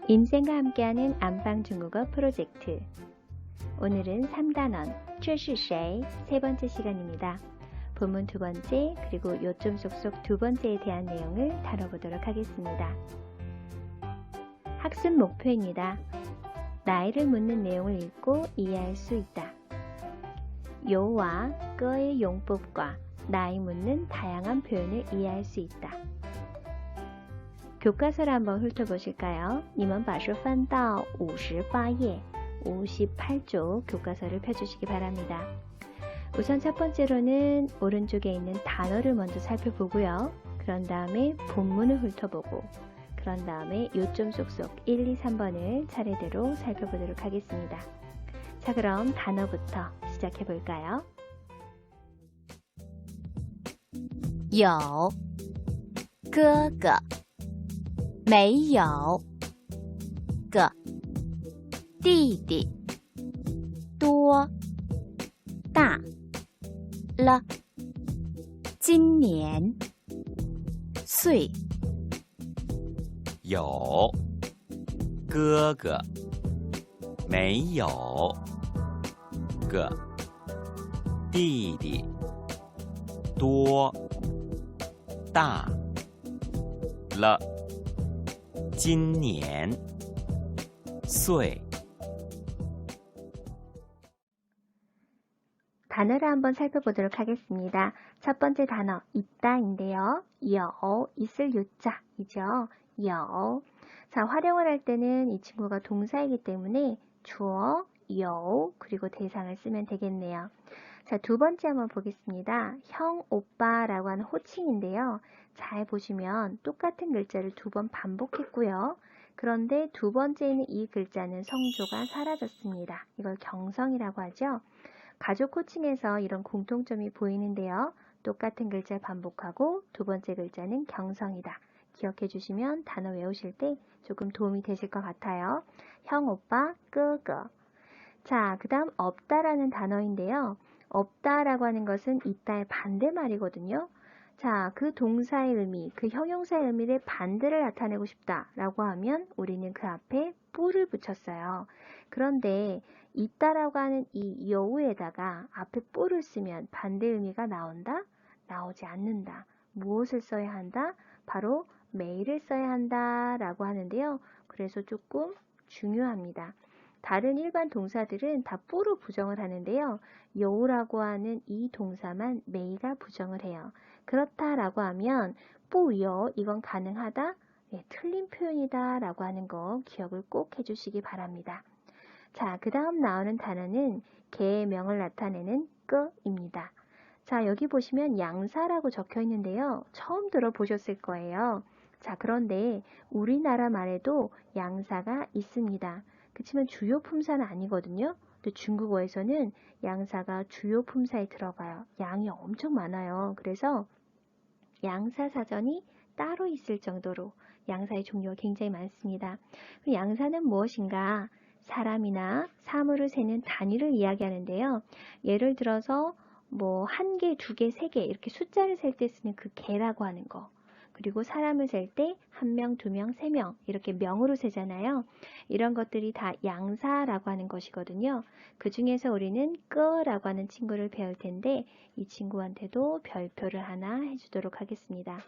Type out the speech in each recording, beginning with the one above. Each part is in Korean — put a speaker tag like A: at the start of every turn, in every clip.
A: 인생과 함께하는 안방 중국어 프로젝트. 오늘은 3단원 这是谁? 세 번째 시간입니다. 본문 두 번째 그리고 요점 속속 두 번째에 대한 내용을 다뤄보도록 하겠습니다. 학습 목표입니다. 나이를 묻는 내용을 읽고 이해할 수 있다. 요와 끄의 용법과 나이 묻는 다양한 표현을 이해할 수 있다. 교과서를 한번 훑어보실까요? 你们把书翻到58页, 58쪽 교과서를 펴주시기 바랍니다. 우선 첫 번째로는 오른쪽에 있는 단어를 먼저 살펴보고요. 그런 다음에 본문을 훑어보고 그런 다음에 요점 쏙쏙 1, 2, 3번을 차례대로 살펴보도록 하겠습니다. 자, 그럼 단어부터 시작해 볼까요?
B: 有哥哥没有个弟弟多大了今年岁
C: 有哥哥没有个弟弟多大了今年岁
A: 단어를 한번 살펴보도록 하겠습니다. 첫 번째 단어 있다인데요. 有 있을 요자이죠. 有 자, 활용을 할 때는 이 친구가 동사이기 때문에 주어 有 그리고 대상을 쓰면 되겠네요. 자, 두 번째 한번 보겠습니다. 형, 오빠라고 하는 호칭인데요. 잘 보시면 똑같은 글자를 두 번 반복했고요. 그런데 두 번째에는 이 글자는 성조가 사라졌습니다. 이걸 경성이라고 하죠. 가족 호칭에서 이런 공통점이 보이는데요. 똑같은 글자를 반복하고 두 번째 글자는 경성이다. 기억해 주시면 단어 외우실 때 조금 도움이 되실 것 같아요. 형, 오빠, 끄끄. 자, 그 다음 없다라는 단어인데요. 없다라고 하는 것은 있다의 반대말이거든요. 자, 그 동사의 의미, 그 형용사의 의미를 반대를 나타내고 싶다라고 하면 우리는 그 앞에 뿌를 붙였어요. 그런데 있다라고 하는 이 여우에다가 앞에 뿌를 쓰면 반대 의미가 나온다? 나오지 않는다. 무엇을 써야 한다? 바로 매일을 써야 한다라고 하는데요. 그래서 조금 중요합니다. 다른 일반 동사들은 다 뿌로 부정을 하는데요. 여우라고 하는 이 동사만 메이가 부정을 해요. 그렇다라고 하면 뿌여 이건 가능하다? 네, 틀린 표현이다 라고 하는 거 기억을 꼭 해주시기 바랍니다. 자, 그 다음 나오는 단어는 개의 명을 나타내는 끄입니다. 자, 여기 보시면 양사라고 적혀 있는데요. 처음 들어보셨을 거예요. 자, 그런데 우리나라 말에도 양사가 있습니다. 그렇지만 주요 품사는 아니거든요. 근데 중국어에서는 양사가 주요 품사에 들어가요. 양이 엄청 많아요. 그래서 양사 사전이 따로 있을 정도로 양사의 종류가 굉장히 많습니다. 양사는 무엇인가? 사람이나 사물을 세는 단위를 이야기하는데요. 예를 들어서 뭐 1개, 2개, 3개 이렇게 숫자를 셀 때 쓰는 그 개라고 하는 거. 그리고 사람을 셀 때 1명, 2명, 3명 이렇게 명으로 세잖아요. 이런 것들이 다 양사라고 하는 것이거든요. 그 중에서 우리는 끄라고 하는 친구를 배울 텐데 이 친구한테도 별표를 하나 해주도록 하겠습니다.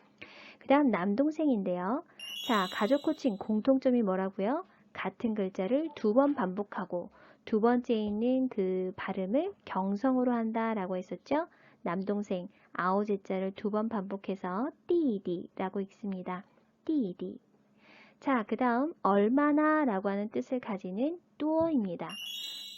A: 그 다음 남동생인데요. 자, 가족 호칭 공통점이 뭐라고요? 같은 글자를 두 번 반복하고 두 번째에 있는 그 발음을 경성으로 한다라고 했었죠. 남동생 아오제자를 두 번 반복해서 띠디라고 읽습니다. 띠디. 자, 그 다음 얼마나 라고 하는 뜻을 가지는 뚜어입니다.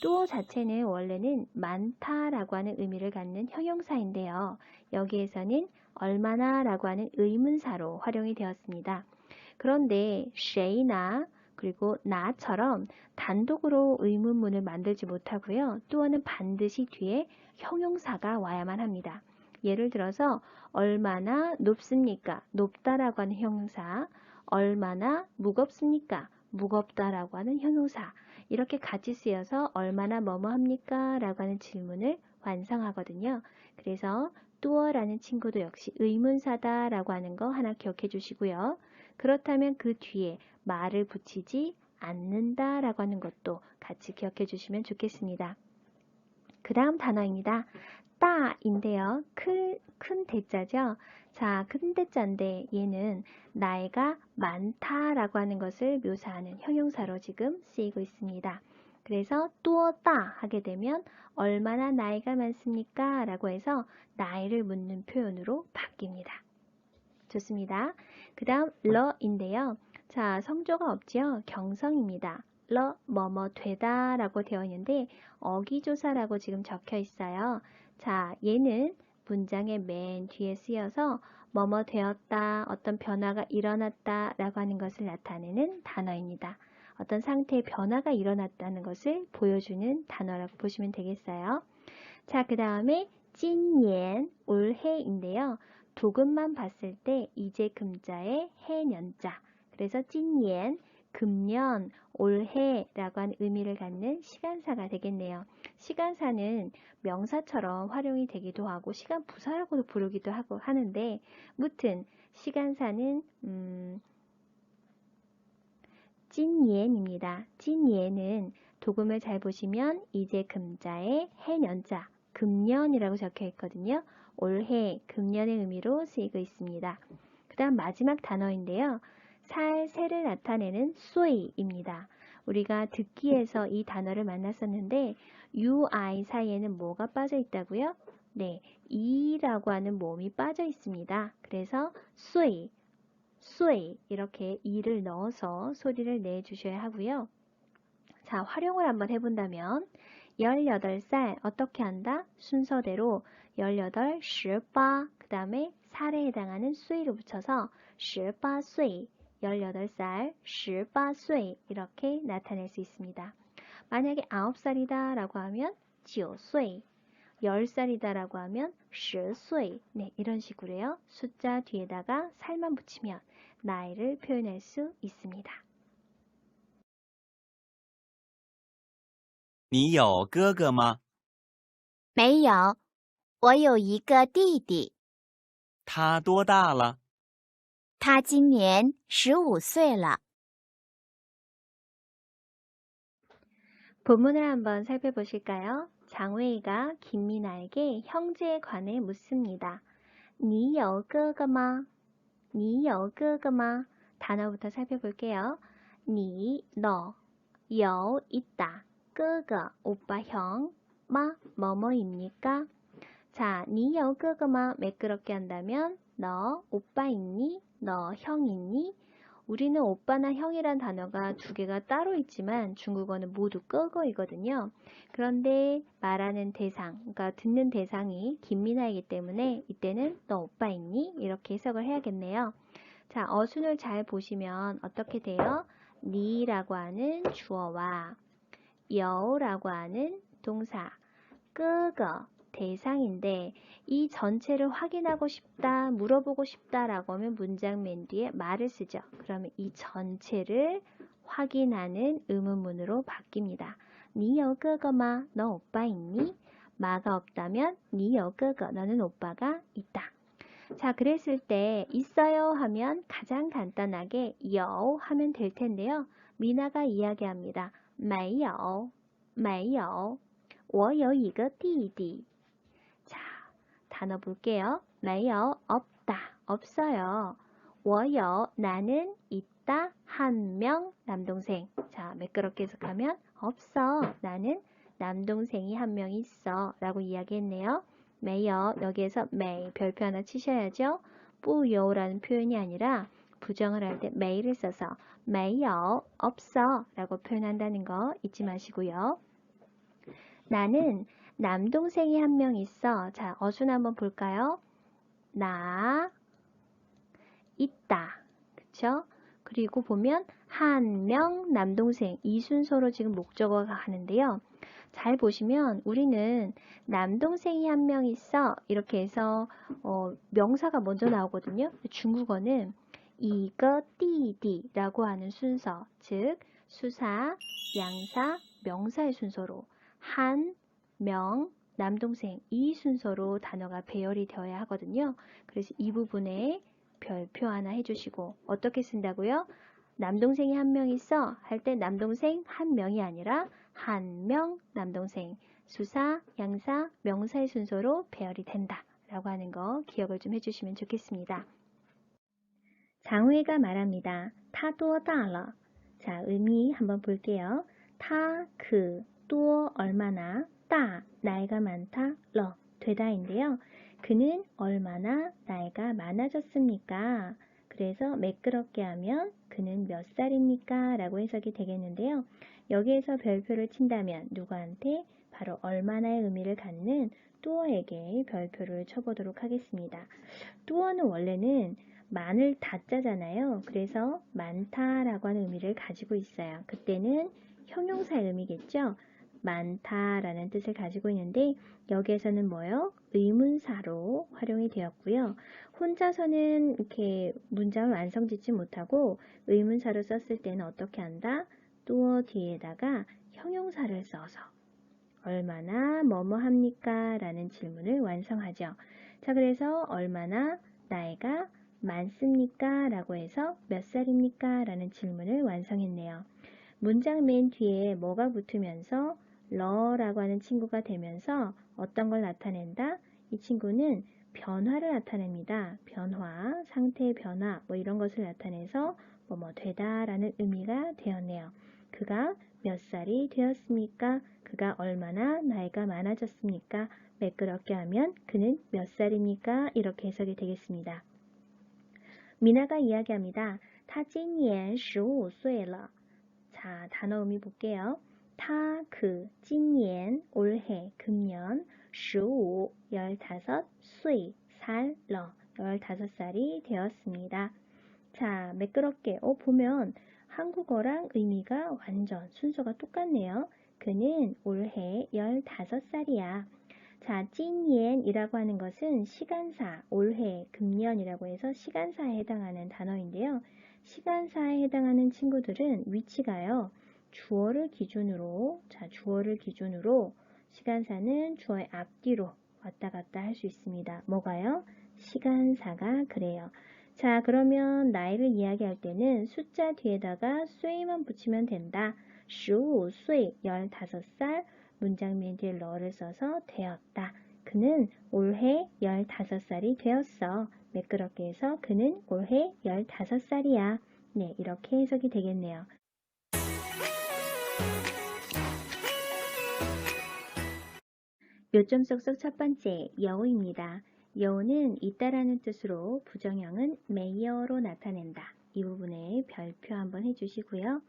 A: 뚜어 자체는 원래는 많다라고 하는 의미를 갖는 형용사인데요. 여기에서는 얼마나 라고 하는 의문사로 활용이 되었습니다. 그런데 쉐이나 그리고 나처럼 단독으로 의문문을 만들지 못하고요. 뚜어는 반드시 뒤에 형용사가 와야만 합니다. 예를 들어서 얼마나 높습니까? 높다라고 하는 형용사, 얼마나 무겁습니까? 무겁다라고 하는 형용사, 이렇게 같이 쓰여서 얼마나 뭐뭐 합니까? 라고 하는 질문을 완성하거든요. 그래서 뚜어라는 친구도 역시 의문사다라고 하는 거 하나 기억해 주시고요. 그렇다면 그 뒤에 말을 붙이지 않는다 라고 하는 것도 같이 기억해 주시면 좋겠습니다. 그 다음 단어입니다. 따인데요. 큰 대자죠. 자, 큰 대자인데 얘는 나이가 많다라고 하는 것을 묘사하는 형용사로 지금 쓰이고 있습니다. 그래서 뚜어따 하게 되면 얼마나 나이가 많습니까? 라고 해서 나이를 묻는 표현으로 바뀝니다. 좋습니다. 그 다음 러인데요. 자, 성조가 없지요. 경성입니다. 러 뭐뭐 되다 라고 되어 있는데 어기조사라고 지금 적혀 있어요. 자, 얘는 문장의 맨 뒤에 쓰여서 뭐뭐 되었다, 어떤 변화가 일어났다 라고 하는 것을 나타내는 단어입니다. 어떤 상태의 변화가 일어났다는 것을 보여주는 단어라고 보시면 되겠어요. 자, 그 다음에 찐년, 올해인데요. 도금만 봤을 때 이제 금자의 해년자. 그래서 찐년, 금년, 올해라고 하는 의미를 갖는 시간사가 되겠네요. 시간사는 명사처럼 활용이 되기도 하고 시간 부사라고도 부르기도 하고 하는데 무튼 시간사는 찐예입니다. 찐예는 도금을 잘 보시면 이제 금자의 해년자, 금년이라고 적혀 있거든요. 올해, 금년의 의미로 쓰이고 있습니다. 그 다음 마지막 단어인데요. 새를 나타내는 쇠입니다. 우리가 듣기에서 이 단어를 만났었는데 UI 사이에는 뭐가 빠져 있다고요? 네, 이라고 하는 모음이 빠져 있습니다. 그래서 쇠 이렇게 이를 넣어서 소리를 내주셔야 하고요. 자, 활용을 한번 해본다면 18살 어떻게 한다? 순서대로 18, 18, 그 다음에 살에 해당하는 쇠를 붙여서 18岁, 18살, 18岁 이렇게 나타낼 수 있습니다. 만약에 9살이다 라고 하면 9岁, 10살이다 라고 하면 10岁, 네, 이런 식으로요. 숫자 뒤에다가 살만 붙이면 나이를 표현할 수 있습니다.
C: 你有哥哥吗？
B: 没有，我有一个弟弟，
C: 他多大了？
B: 他今年15岁了。
A: 본문을 한번 살펴보실까요? 장웨이가 김미나에게 형제에 관해 묻습니다. 你有哥哥吗?你有哥哥吗? 단어부터 살펴볼게요. 你, 너, 有, 있다, 哥哥, 오빠, 형, 마, 뭐뭐입니까? 자, 你有哥哥吗? 매끄럽게 한다면 너 오빠 있니? 너 형 있니? 우리는 오빠나 형이란 단어가 두 개가 따로 있지만 중국어는 모두 끄거이거든요. 그런데 말하는 대상, 그러니까 듣는 대상이 김미나이기 때문에 이때는 너 오빠 있니? 이렇게 해석을 해야겠네요. 자, 어순을 잘 보시면 어떻게 돼요? 니라고 하는 주어와 여라고 하는 동사, 끄거 대상인데 이 전체를 확인하고 싶다, 물어보고 싶다라고 하면 문장 맨 뒤에 말을 쓰죠. 그러면 이 전체를 확인하는 의문문으로 바뀝니다. 你有哥哥吗? 너 오빠 있니? 마가 없다면 你有哥哥, 너는 오빠가 있다. 자, 그랬을 때 있어요 하면 가장 간단하게 有 하면 될 텐데요. 미나가 이야기합니다. 没有,没有,我有一个弟弟. 자, 단어 볼게요. 没有, 없다, 없어요. 我有, 나는 있다, 한 명, 남동생. 자, 매끄럽게 해석하면 없어, 나는 남동생이 한 명 있어 라고 이야기했네요. 没有, 여기에서 没 별표 하나 치셔야죠. 不有라는 표현이 아니라 부정을 할 때 没를 써서 没有, 없어 라고 표현한다는 거 잊지 마시고요. 나는 남동생이 한 명 있어. 자, 어순 한번 볼까요? 나 있다. 그쵸? 그리고 보면 한 명 남동생 이 순서로 지금 목적어가 가는데요. 잘 보시면 우리는 남동생이 한 명 있어 이렇게 해서 명사가 먼저 나오거든요. 중국어는 이거 띠디라고 하는 순서, 즉 수사, 양사, 명사의 순서로 한, 명, 남동생 이 순서로 단어가 배열이 되어야 하거든요. 그래서 이 부분에 별표 하나 해주시고 어떻게 쓴다고요? 남동생이 한 명 있어 할 때 남동생 한 명이 아니라 한 명 남동생. 수사, 양사, 명사의 순서로 배열이 된다 라고 하는 거 기억을 좀 해주시면 좋겠습니다. 장우이가 말합니다. 타도 달러. 자, 의미 한번 볼게요. 타, 또 얼마나, 따, 나이가 많다, 러, 되다인데요. 그는 얼마나 나이가 많아졌습니까? 그래서 매끄럽게 하면 그는 몇 살입니까? 라고 해석이 되겠는데요. 여기에서 별표를 친다면 누구한테? 바로 얼마나의 의미를 갖는 뚜어에게 별표를 쳐보도록 하겠습니다. 뚜어는 원래는 많을 다자잖아요. 그래서 많다라고 하는 의미를 가지고 있어요. 그때는 형용사의 의미겠죠. 많다라는 뜻을 가지고 있는데 여기에서는 뭐요? 의문사로 활용이 되었고요. 혼자서는 이렇게 문장을 완성짓지 못하고 의문사로 썼을 때는 어떻게 한다? 뚜어 뒤에다가 형용사를 써서 얼마나 뭐뭐 합니까? 라는 질문을 완성하죠. 자, 그래서 얼마나 나이가 많습니까? 라고 해서 몇 살입니까? 라는 질문을 완성했네요. 문장 맨 뒤에 뭐가 붙으면서 러라고 하는 친구가 되면서 어떤 걸 나타낸다? 이 친구는 변화를 나타냅니다. 변화, 상태의 변화 뭐 이런 것을 나타내서 뭐뭐 되다 라는 의미가 되었네요. 그가 몇 살이 되었습니까? 그가 얼마나 나이가 많아졌습니까? 매끄럽게 하면 그는 몇 살입니까? 이렇게 해석이 되겠습니다. 미나가 이야기합니다. 他今年15岁了. 자, 단어 의미 볼게요. 타,今年, 올해, 금년, 15, 15, 岁, 살, 러, 15살이 되었습니다. 자, 매끄럽게 보면 한국어랑 의미가 완전 순서가 똑같네요. 그는 올해 15살이야. 자, 今年이라고 하는 것은 시간사, 올해, 금년이라고 해서 시간사에 해당하는 단어인데요. 시간사에 해당하는 친구들은 위치가요. 주어를 기준으로, 시간사는 주어의 앞뒤로 왔다 갔다 할 수 있습니다. 뭐가요? 시간사가 그래요. 자, 그러면 나이를 이야기할 때는 숫자 뒤에다가 쇠만 붙이면 된다. 15岁, 15살, 문장 맨 뒤에 러를 써서 되었다. 그는 올해 15살이 되었어. 매끄럽게 해서 그는 올해 15살이야. 네, 이렇게 해석이 되겠네요. 요점 쏙쏙 첫 번째, 여우입니다. 여우는 있다라는 뜻으로 부정형은 메이어로 나타낸다. 이 부분에 별표 한번 해주시고요.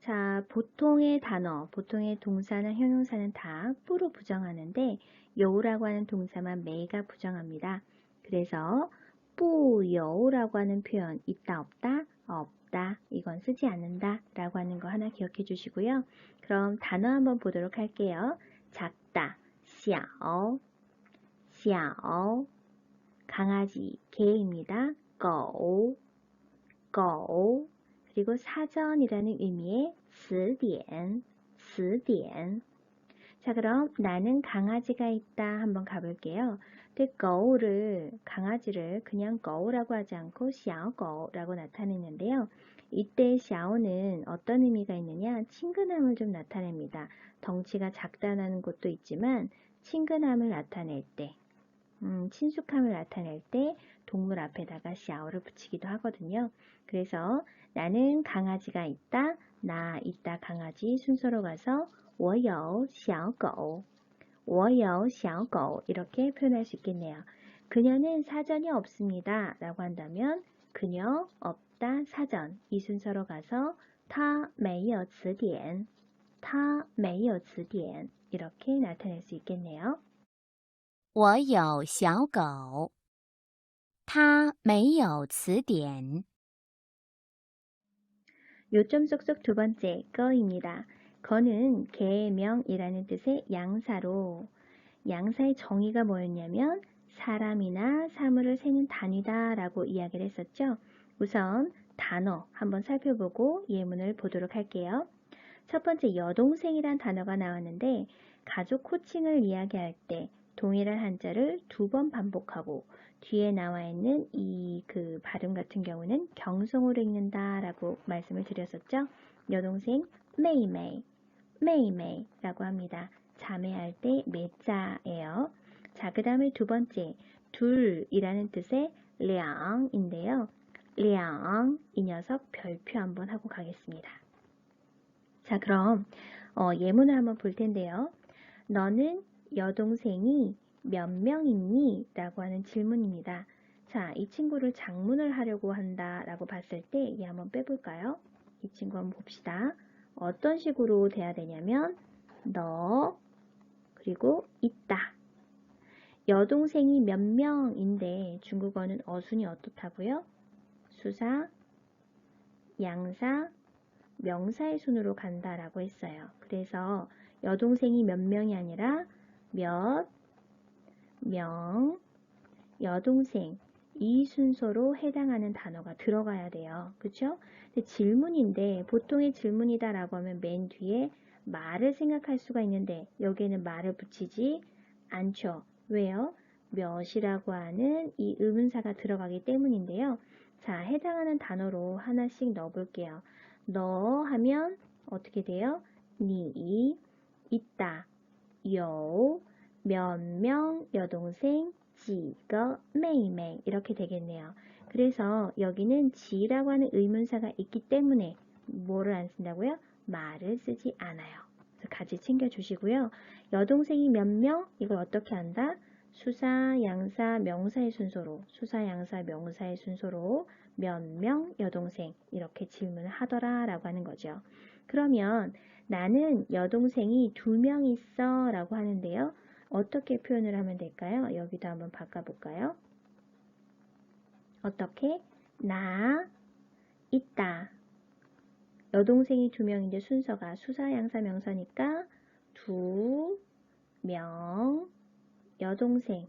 A: 자, 보통의 단어, 보통의 동사나 형용사는 다 뿌로 부정하는데 여우라고 하는 동사만 메이가 부정합니다. 그래서 뿌여우라고 하는 표현 있다 없다? 없다. 이건 쓰지 않는다 라고 하는 거 하나 기억해 주시고요. 그럼 단어 한번 보도록 할게요. 작다, 小, 小, 강아지, 개입니다. 狗, 狗, 그리고 사전이라는 의미의 词典, 词典. 자, 그럼 나는 강아지가 있다 한번 가볼게요. 근데 강아지를 그냥 거우라고 하지 않고 小狗라고 나타내는데요. 이때 小는 어떤 의미가 있느냐? 친근함을 좀 나타냅니다. 덩치가 작다는 것도 있지만 친근함을 나타낼 때, 친숙함을 나타낼 때 동물 앞에다가 小를 붙이기도 하거든요. 그래서 나는 강아지가 있다, 나 있다 강아지 순서로 가서 我有小狗, 我有小狗이렇게 표현할 수 있겠네요. 그녀는 사전이 없습니다 라고 한다면 그녀 없다 사전 이 순서로 가서 他没有词典, 他没有词典 이렇게 나타낼 수 있겠네요.
B: 我有小狗，它没有词典。
A: 요점 쏙쏙 두 번째, 거입니다. 거는 계명이라는 뜻의 양사로, 양사의 정의가 뭐였냐면 사람이나 사물을 세는 단위다 라고 이야기를 했었죠. 우선 단어 한번 살펴보고 예문을 보도록 할게요. 첫 번째 여동생이란 단어가 나왔는데 가족 호칭을 이야기할 때 동일한 한자를 두 번 반복하고 뒤에 나와 있는 이 그 발음 같은 경우는 경성으로 읽는다 라고 말씀을 드렸었죠. 여동생 메이메이, 메이메이라고 합니다. 자매할 때 매자예요. 자, 그 다음에 두 번째, 둘이라는 뜻의 량인데요. 량, 이 녀석 별표 한번 하고 가겠습니다. 자, 그럼 예문을 한번 볼 텐데요. 너는 여동생이 몇 명 있니? 라고 하는 질문입니다. 자, 이 친구를 장문을 하려고 한다 라고 봤을 때 이 한번 빼볼까요? 이 친구 한번 봅시다. 어떤 식으로 돼야 되냐면 너 그리고 있다. 여동생이 몇 명인데 중국어는 어순이 어떻다고요? 수사, 양사, 명사의 순으로 간다라고 했어요. 그래서 여동생이 몇 명이 아니라 몇 명, 여동생 이 순서로 해당하는 단어가 들어가야 돼요. 그렇죠? 질문인데 보통의 질문이다라고 하면 맨 뒤에 말을 생각할 수가 있는데 여기에는 말을 붙이지 않죠. 왜요? 몇이라고 하는 이 의문사가 들어가기 때문인데요. 자, 해당하는 단어로 하나씩 넣어볼게요. 너 하면 어떻게 돼요? 니, 있다, 요, 몇 명 여동생, 지거, 메이메이 이렇게 되겠네요. 그래서 여기는 지라고 하는 의문사가 있기 때문에 뭐를 안 쓴다고요? 말을 쓰지 않아요. 그래서 같이 챙겨주시고요. 여동생이 몇 명? 이걸 어떻게 한다? 수사, 양사, 명사의 순서로 수사, 양사, 명사의 순서로 몇 명 여동생 이렇게 질문을 하더라 라고 하는 거죠. 그러면 나는 여동생이 2명 있어 라고 하는데요. 어떻게 표현을 하면 될까요? 여기도 한번 바꿔볼까요? 어떻게? 나 있다. 여동생이 2명인데 순서가 수사, 양사, 명사니까 2명 여동생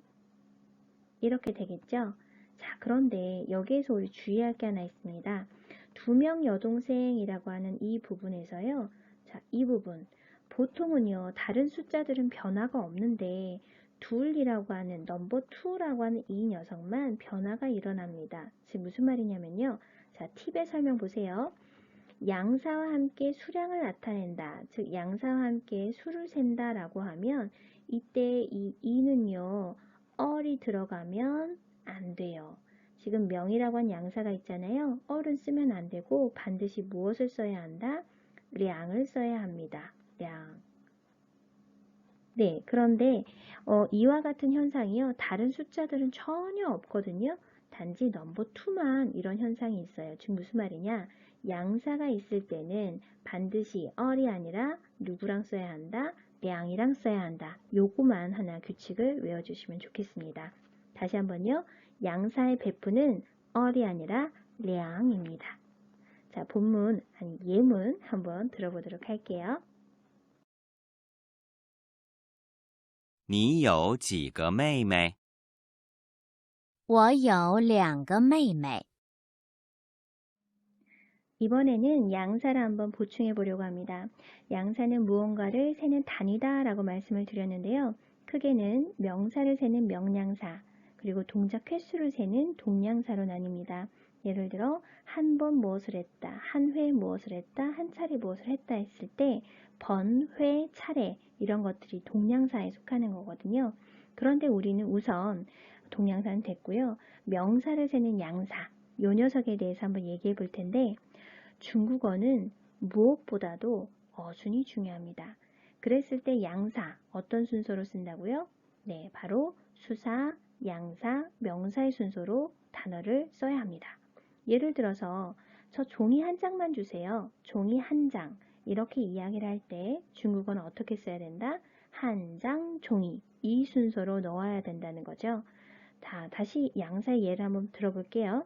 A: 이렇게 되겠죠? 자, 그런데 여기에서 우리 주의할 게 하나 있습니다. 2명 여동생이라고 하는 이 부분에서요. 자, 이 부분 보통은요. 다른 숫자들은 변화가 없는데 둘이라고 하는 넘버 2라고 하는 이 녀석만 변화가 일어납니다. 지금 무슨 말이냐면요. 자, 팁의 설명 보세요. 양사와 함께 수량을 나타낸다. 즉 양사와 함께 수를 센다 라고 하면 이때 이 이는요. 얼이 들어가면 안 돼요. 지금 명이라고 한 양사가 있잖아요. 얼은 쓰면 안 되고 반드시 무엇을 써야 한다? 량을 써야 합니다. 량. 네, 그런데 이와 같은 현상이요. 다른 숫자들은 전혀 없거든요. 단지 넘버 2만 이런 현상이 있어요. 지금 무슨 말이냐? 양사가 있을 때는 반드시 얼이 아니라 누구랑 써야 한다? 량이랑 써야 한다. 요거만 하나 규칙을 외워주시면 좋겠습니다. 다시 한번요. 양사의 배프는 얼이 아니라 량입니다. 자, 본문, 아니 예문 한번 들어보도록 할게요.
C: 你有几个妹妹？
B: 我有2个妹妹。
A: 이번에는 양사를 한번 보충해 보려고 합니다. 양사는 무언가를 세는 단위다 라고 말씀을 드렸는데요. 크게는 명사를 세는 명량사, 그리고 동작 횟수를 세는 동량사로 나뉩니다. 예를 들어 한 번 무엇을 했다, 한 회 무엇을 했다, 한 차례 무엇을 했다 했을 때 번, 회, 차례 이런 것들이 동량사에 속하는 거거든요. 그런데 우리는 우선 동량사는 됐고요. 명사를 세는 양사, 요 녀석에 대해서 한번 얘기해 볼 텐데 중국어는 무엇보다도 어순이 중요합니다. 그랬을 때 양사 어떤 순서로 쓴다고요? 네, 바로 수사, 양사, 명사의 순서로 단어를 써야 합니다. 예를 들어서 저 종이 한 장만 주세요. 종이 한 장. 이렇게 이야기를 할 때 중국어는 어떻게 써야 된다? 한 장 종이. 이 순서로 넣어야 된다는 거죠. 자, 다시 양사의 예를 한번 들어볼게요.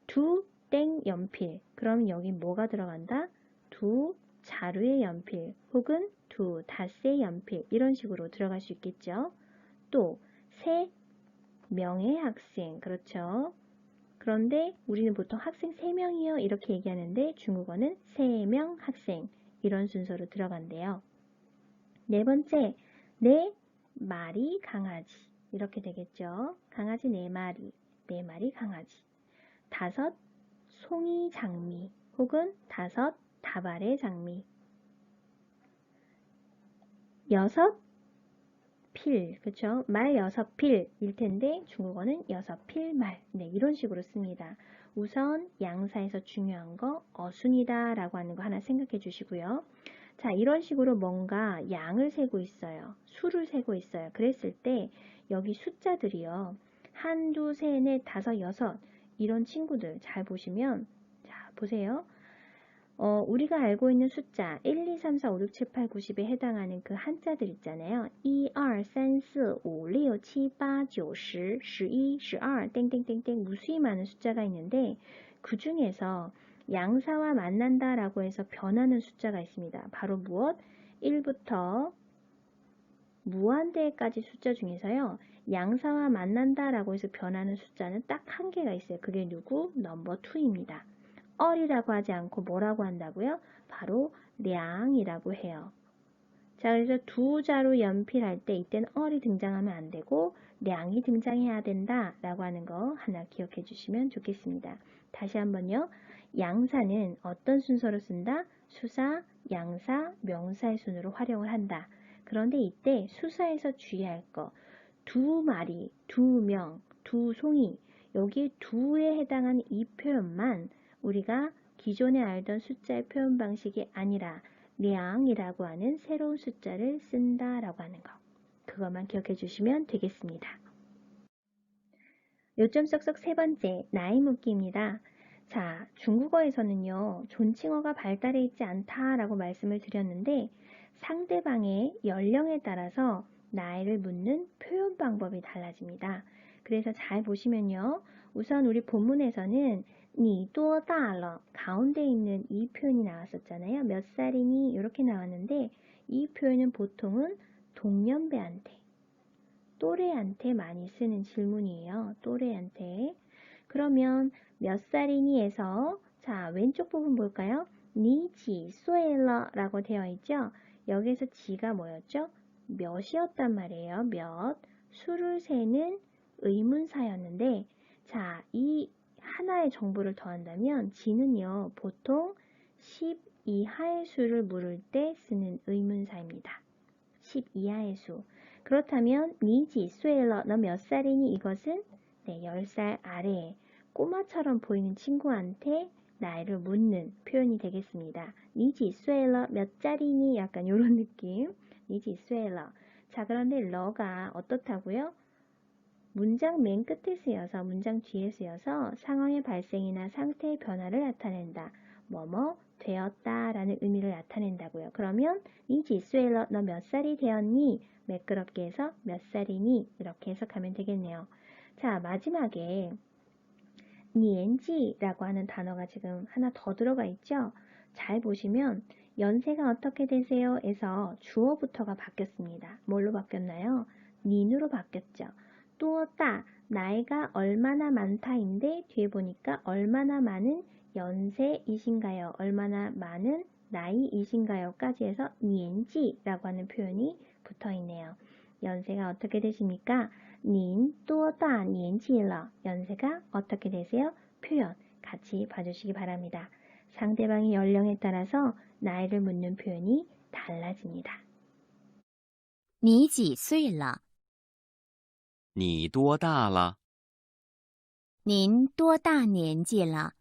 A: 두 땡 연필. 그럼 여기 뭐가 들어간다? 두 자루의 연필 혹은 두 닷새의 연필 이런 식으로 들어갈 수 있겠죠. 또 세 명의 학생. 그렇죠. 그런데 우리는 보통 학생 3명이요 이렇게 얘기하는데 중국어는 3명 학생 이런 순서로 들어간대요. 네 번째, 4마리 강아지 이렇게 되겠죠. 강아지 4마리. 4마리 강아지. 5 송이 장미 혹은 5 다발의 장미. 6 필, 그쵸? 말 6필일 텐데 중국어는 6필 말. 네, 이런 식으로 씁니다. 우선 양사에서 중요한 거 어순이다 라고 하는 거 하나 생각해 주시고요. 자, 이런 식으로 뭔가 양을 세고 있어요. 수를 세고 있어요. 그랬을 때 여기 숫자들이요. 1, 2, 3, 4, 5, 6 이런 친구들 잘 보시면 자, 보세요. 우리가 알고 있는 숫자 1, 2, 3, 4, 5, 6, 7, 8, 9, 10에 해당하는 그 한자들 있잖아요. 1, 2, 3, 4, 5, 6, 7, 8, 9, 10, 11, 12, 땡땡땡땡 무수히 많은 숫자가 있는데 그 중에서 양사와 만난다 라고 해서 변하는 숫자가 있습니다. 바로 무엇? 1부터 무한대까지 숫자 중에서요. 양사와 만난다 라고 해서 변하는 숫자는 딱 한 개가 있어요. 그게 누구? 넘버 2입니다. 얼이라고 하지 않고 뭐라고 한다고요? 바로 량이라고 해요. 자, 그래서 두 자로 연필할 때 이때는 얼이 등장하면 안 되고 량이 등장해야 된다 라고 하는 거 하나 기억해 주시면 좋겠습니다. 다시 한번요. 양사는 어떤 순서로 쓴다? 수사, 양사, 명사의 순으로 활용을 한다. 그런데 이때 수사에서 주의할 거 두 마리, 두 명, 두 송이 여기 두에 해당하는 이 표현만 우리가 기존에 알던 숫자의 표현 방식이 아니라 량이라고 하는 새로운 숫자를 쓴다라고 하는 거. 그것만 기억해 주시면 되겠습니다. 요점 쏙쏙 세 번째, 나이 묻기입니다. 자, 중국어에서는요, 존칭어가 발달해 있지 않다라고 말씀을 드렸는데 상대방의 연령에 따라서 나이를 묻는 표현 방법이 달라집니다. 그래서 잘 보시면요. 우선 우리 본문에서는 你多大了 가운데 있는 이 표현이 나왔었잖아요. 몇 살이니? 이렇게 나왔는데 이 표현은 보통은 동년배한테, 또래한테 많이 쓰는 질문이에요. 또래한테. 그러면 몇 살이니 해서 자 왼쪽 부분 볼까요? 你几岁了 라고 되어 있죠. 여기서 지가 뭐였죠? 몇이었단 말이에요. 몇. 수를 세는 의문사였는데 자, 이 하나의 정보를 더한다면 지는요. 보통 10 이하의 수를 물을 때 쓰는 의문사입니다. 10 이하의 수. 그렇다면 니지 쇠러 너 몇 살이니 이것은 네, 10살 아래 꼬마처럼 보이는 친구한테 나이를 묻는 표현이 되겠습니다. 니지 쇠러 몇 살이니 약간 이런 느낌. 니지 쇠러. 자, 그런데 러가 어떻다고요? 문장 맨 끝에 쓰여서 문장 뒤에 쓰여서 상황의 발생이나 상태의 변화를 나타낸다. 뭐뭐 되었다 라는 의미를 나타낸다고요. 그러면 니 지수엘러 너 몇 살이 되었니? 매끄럽게 해서 몇 살이니? 이렇게 해석하면 되겠네요. 자, 마지막에 니엔지라고 하는 단어가 지금 하나 더 들어가 있죠? 잘 보시면 연세가 어떻게 되세요? 에서 주어부터가 바뀌었습니다. 뭘로 바뀌었나요? 닌으로 바뀌었죠. 또 따, 나이가 얼마나 많다인데 뒤에 보니까 얼마나 많은 연세이신가요? 얼마나 많은 나이이신가요? 까지 해서 니엔지라고 하는 표현이 붙어 있네요. 연세가 어떻게 되십니까? 닌 또 따 니엔지러 연세가 어떻게 되세요? 표현 같이 봐주시기 바랍니다. 상대방의 연령에 따라서 나이를 묻는 표현이 달라집니다.
B: 你几岁了？
C: 你多大了？
B: 您多大年纪了？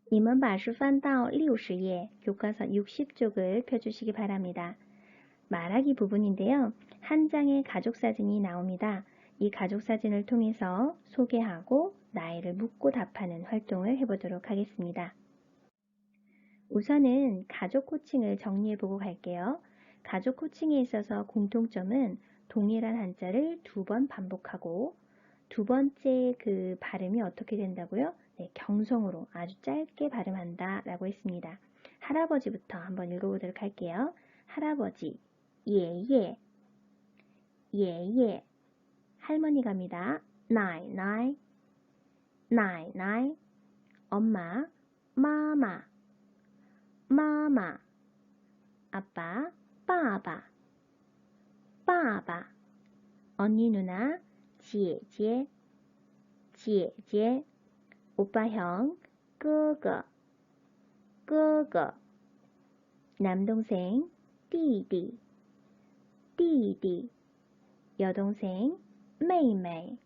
A: 你们把书翻到60页 교과서 60쪽을 펴주시기 바랍니다. 말하기 부분인데요. 한 장의 가족사진이 나옵니다. 이 가족사진을 통해서 소개하고 나이를 묻고 답하는 활동을 해보도록 하겠습니다. 우선은 가족 호칭을 정리해보고 갈게요. 가족 호칭에 있어서 공통점은 동일한 한자를 2번 반복하고 두 번째 그 발음이 어떻게 된다고요? 네, 경성으로 아주 짧게 발음한다 라고 했습니다. 할아버지부터 한번 읽어보도록 할게요. 할아버지, 예예, 예예. 할머니 갑니다. 나이, 나이, 나이, 나이. 엄마, 마마, 마마. 아빠, 빠바, 爸爸 언니 누나 姐姐姐姐 오빠 형 哥哥哥哥 남동생 弟弟弟弟 여동생 妹妹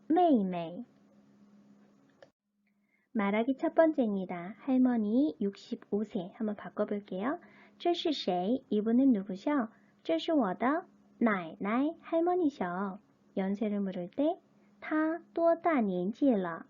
A: 妹妹 말하기 첫 번째입니다. 할머니 65세 한번 바꿔볼게요. 这是谁? 이분은 누구셔? 这是我的奶奶 할머니셔. 연세를 물을 때 他多大年纪了?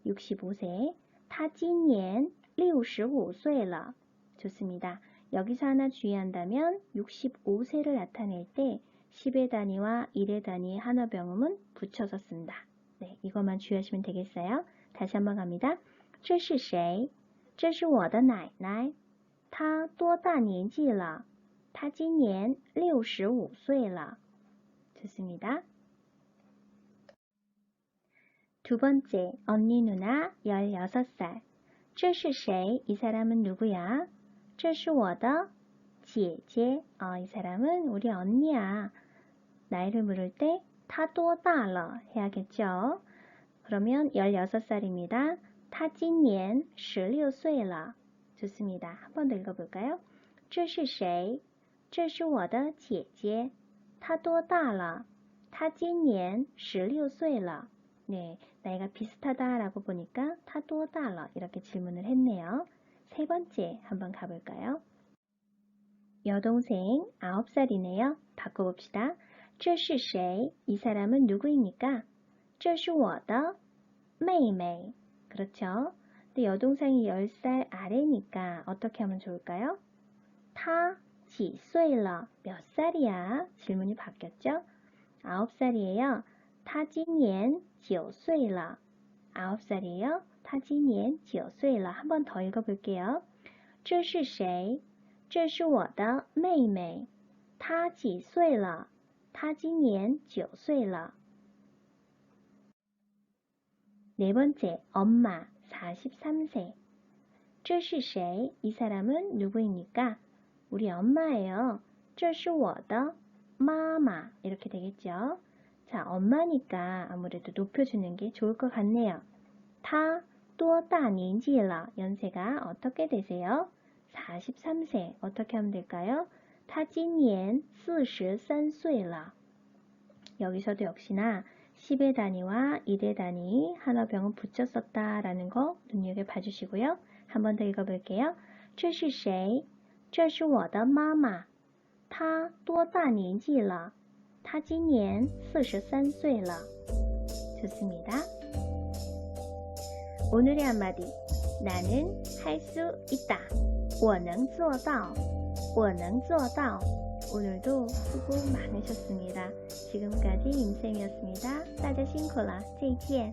A: 65세. 他今年65岁了. 좋습니다. 여기서 하나 주의한다면 65세를 나타낼 때 10의 단위와 1의 단위의 한어병음은 붙여서 쓴다. 네, 이것만 주의하시면 되겠어요. 다시 한번 갑니다. 这是谁?这是我的奶奶她多大年纪了?她今年65岁了. 좋습니다. 두 번째, 언니 누나 16살. 这是谁? 이 사람은 누구야? 这是我的姐姐. 이 사람은 우리 언니야. 나이를 물을 때她多大了 해야겠죠? 그러면 16살입니다. 她今年16岁了. 좋습니다. 한 번 더 읽어볼까요? 这是谁?这是我的姐姐. 她多大了?她今年16岁了. 네, 나이가 비슷하다라고 보니까 她多大了 이렇게 질문을 했네요. 세 번째 한번 가볼까요? 여동생 9살이네요. 바꿔봅시다. 这是谁? 이 사람은 누구입니까? 这是我的妹妹. 그렇죠? 근데 여동생이 10살 아래니까 어떻게 하면 좋을까요? 她几岁了? 몇 살이야? 질문이 바뀌었죠? 9살이에요. 她今年9岁了. 9살이에요. 她今年9岁了. 한 번 더 읽어볼게요. 这是谁? 这是我的妹妹. 她几岁了? 她今年9岁了. 네 번째, 엄마 43세. 这是谁? 이 사람은 누구입니까? 우리 엄마예요. 这是我的妈妈. 이렇게 되겠죠? 자, 엄마니까 아무래도 높여주는 게 좋을 것 같네요. 她多大年纪了? 연세가 어떻게 되세요? 43세. 어떻게 하면 될까요? 她今年43岁了. 여기서도 역시나 10의 단위와 1의 단위 한어병은 붙였었다라는 거 눈여겨봐 주시고요. 한 번 더 읽어볼게요. 这是谁?这是我的妈妈. 她多大年纪了?她今年43岁了. 좋습니다. 오늘의 한마디. 나는 할 수 있다. 我能做到.我能做到. 오늘도 수고 많으셨습니다. 지금까지 임쌤이었습니다. 大家辛苦了，再见。